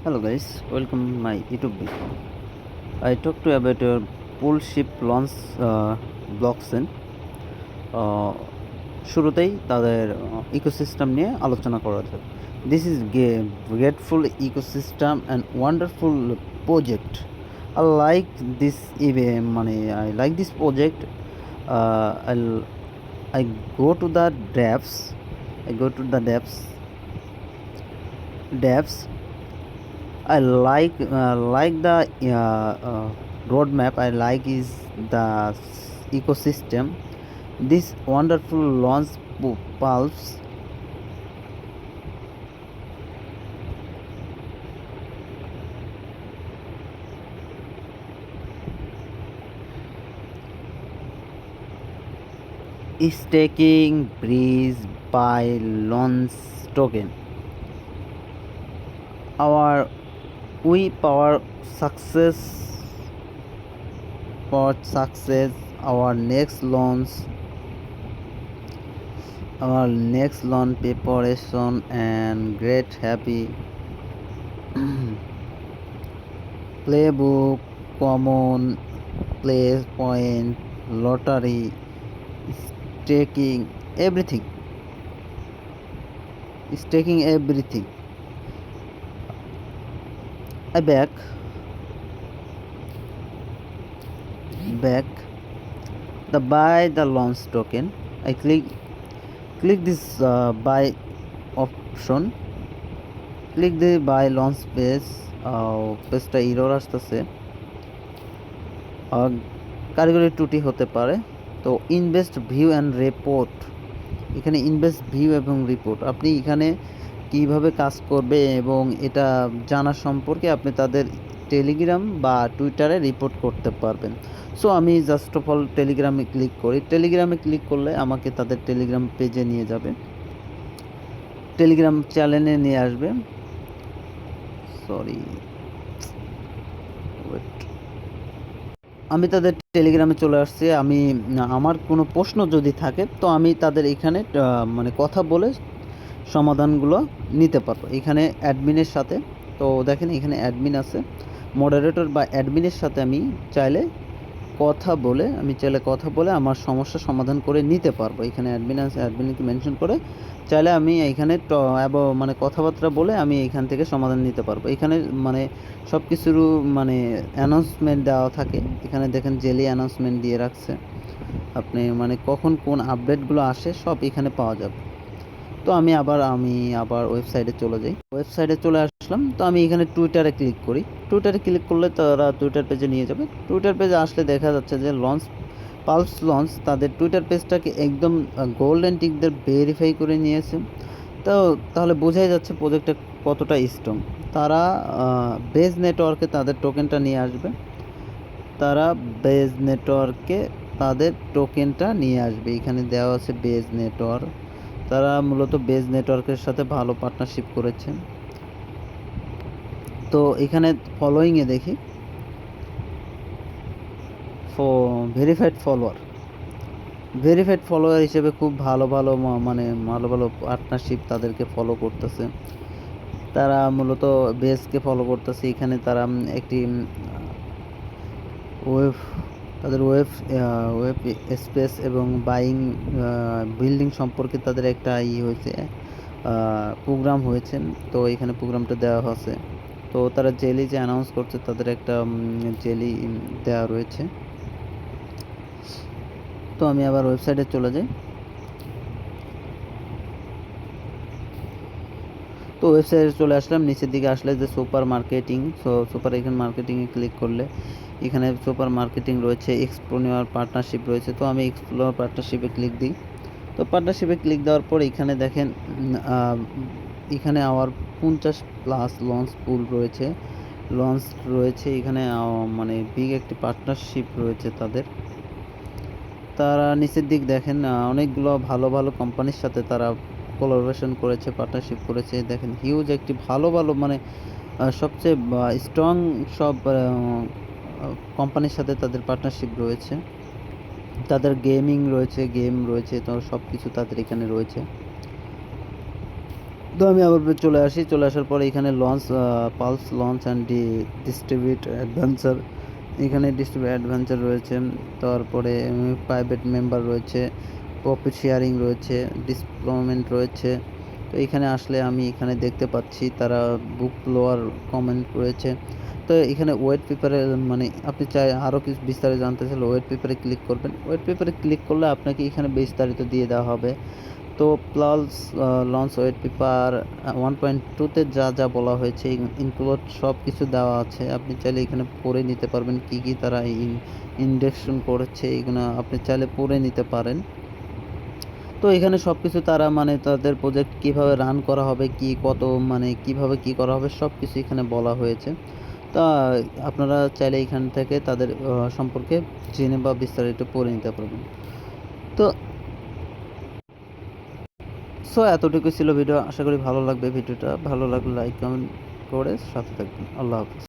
Hello guys, welcome my YouTube video. I talk to you about your pool ship launch blockchain. শুরুতেই তাদের ecosystem নিয়ে আলোচনা করা যাক। This is grateful ecosystem and wonderful project. I like this I like this project. I go to the depths. I go to the depths. I like the roadmap. I like is the ecosystem. This wonderful launch pulse is taking breeze by launch token. We power success. Our next launch preparation and great happy playbook, common place point, lottery, staking everything. I back the buy the launch token. I click this buy option. Click the buy launch page. পেজটা error আসতেছে, কারিগরি ত্রুটি হতে পারে। তো invest view and report, এখানে invest view এবং report আপনি এখানে কিভাবে কাজ করবে এবং এটা জানার সম্পর্কে আপনি তাদের টেলিগ্রাম বা টুইটারে রিপোর্ট করতে পারবেন। সো আমি জাস্ট অফ অল টেলিগ্রামে ক্লিক করি। টেলিগ্রামে ক্লিক করলে আমাকে তাদের টেলিগ্রাম পেজে নিয়ে যাবে, টেলিগ্রাম চ্যানেলে নিয়ে আসবে। আমি তাদের টেলিগ্রামে চলে আসছি। আমার কোনো প্রশ্ন যদি থাকে তো আমি তাদের এখানে কথা বলে সমাধানগুলো নিতে পারবো এখানে অ্যাডমিনের সাথে। তো দেখেন এখানে অ্যাডমিন আছে, মডারেটর বা অ্যাডমিনের সাথে আমি চাইলে কথা বলে আমার সমস্যা সমাধান করে নিতে পারবো। এখানে অ্যাডমিন আছে, অ্যাডমিনকে মেনশন করে চাইলে আমি এইখানে কথাবার্তা বলে আমি এখান থেকে সমাধান নিতে পারবো। এখানে সব কিছুর অ্যানাউন্সমেন্ট দেওয়া থাকে। এখানে দেখেন জেলি অ্যানাউন্সমেন্ট দিয়ে রাখছে, আপনি কখন কোন আপডেটগুলো আসে সব এখানে পাওয়া যাবে। তো আমি আবার ওয়েবসাইটে চলে যাই। ওয়েবসাইটে চলে আসলাম। তো আমি এখানে টুইটারে ক্লিক করি। টুইটারে ক্লিক করলে তারা টুইটার পেজে নিয়ে যাবে। টুইটার পেজে আসলে দেখা যাচ্ছে যে পালস লঞ্চ তাদের টুইটার পেজটাকে একদম গোল্ডেন টিক দিয়ে ভেরিফাই করে নিয়েছে। তো তাহলে বোঝাই যাচ্ছে প্রজেক্টটা কতটা স্ট্রং। তারা বেজ নেটওয়ার্কে তাদের টোকেনটা নিয়ে আসবে। এখানে দেওয়া আছে বেজ নেটওয়ার্ক। তারা মূলত বেজ নেটওয়ার্কের সাথে ভালো পার্টনারশিপ করেছে। তো এখানে ফলোয়িংয়ে দেখি ভেরিফাইড ফলোয়ার হিসেবে খুব ভালো পার্টনারশিপ তাদেরকে ফলো করতেছে। তারা মূলত বেজকে ফলো করতেছে। এখানে তারা একটি তাদের ওয়েব স্পেস এবং বাইং বিল্ডিং সম্পর্কে তাদের একটা হয়েছে, প্রোগ্রাম হয়েছে। তো এখানে প্রোগ্রামটা দেওয়া হয়েছে। তো তারা জেলি যে অ্যানাউন্স করছে তাদের একটা জেলি দেওয়া রয়েছে। তো আমি আবার ওয়েবসাইটে চলে যাই। তো ওয়েবসাইটে চলে আসলাম। নিচের দিকে আসলে যে সুপার মার্কেটিং, এখানে মার্কেটিংয়ে ক্লিক করলে এখানে সুপার মার্কেটিং রয়েছে, এক্সপ্লোর পার্টনারশিপ রয়েছে। তো আমি এক্সপ্লোর পার্টনারশিপে ক্লিক দিই। তো পার্টনারশিপে ক্লিক দেওয়ার পর এখানে দেখেন এখানে আমার 50+ লঞ্চ পুল রয়েছে, এখানে বিগ একটি পার্টনারশিপ রয়েছে তাদের। তারা নিচের দিক দেখেন অনেকগুলো ভালো কোম্পানির সাথে তারা কোলাবোরেশন করেছে, পার্টনারশিপ করেছে। দেখেন হিউজ একটি ভালো সবচেয়ে স্ট্রং সব কোম্পানির সাথে তাদের পার্টনারশিপ রয়েছে। তাদের গেম রয়েছে, তো সব কিছু তাদের এখানে রয়েছে। তো আমি আবার চলে আসি, চলে আসার পরে এখানে launch, pulse launch and distribute adventure, এখানে ডিস্ট্রিবিউট অ্যাডভেঞ্চার রয়েছে, তারপরে প্রাইভেট মেম্বার রয়েছে, প্রফিট শেয়ারিং রয়েছে, ডিসপ্লয়মেন্ট রয়েছে। তো এখানে আসলে আমি এখানে দেখতে পাচ্ছি তারা বুক লোয়ার কমেন্ট রয়েছে। তো এখানে ওয়েট পেপারে মানে আপনি চাই আরও কিছু বিস্তারিত জানতে চাইলে ওয়েট পেপারে ক্লিক করবেন। ওয়েট পেপারে ক্লিক করলে আপনাকে এখানে বিস্তারিত দিয়ে দেওয়া হবে। তো প্লাস লঞ্চ ওয়েট পেপার 1.2-তে যা যা বলা হয়েছে ইনক্লুড সব কিছু দেওয়া আছে। আপনি চাইলে এখানে পড়ে নিতে পারবেন কী কী তারা ইন্ডেকশন করেছে, এগুলো আপনি চাইলে পড়ে নিতে পারেন। তো এখানে সব কিছু তারা মানে তাদের প্রজেক্ট কীভাবে রান করা হবে, কি কত মানে কীভাবে কী করা হবে সব কিছু এখানে বলা হয়েছে। তা আপনারা চাইলে এখান থেকে তাদের সম্পর্কে জেনে বা বিস্তারিত পড়ে নিতে পারবেন। তো এতটুকু ছিল ভিডিও। আশা করি ভালো লাগবে ভিডিওটা। ভালো লাগলে লাইক কমেন্ট করে সাথে থাকবেন। আল্লাহ হাফেজ।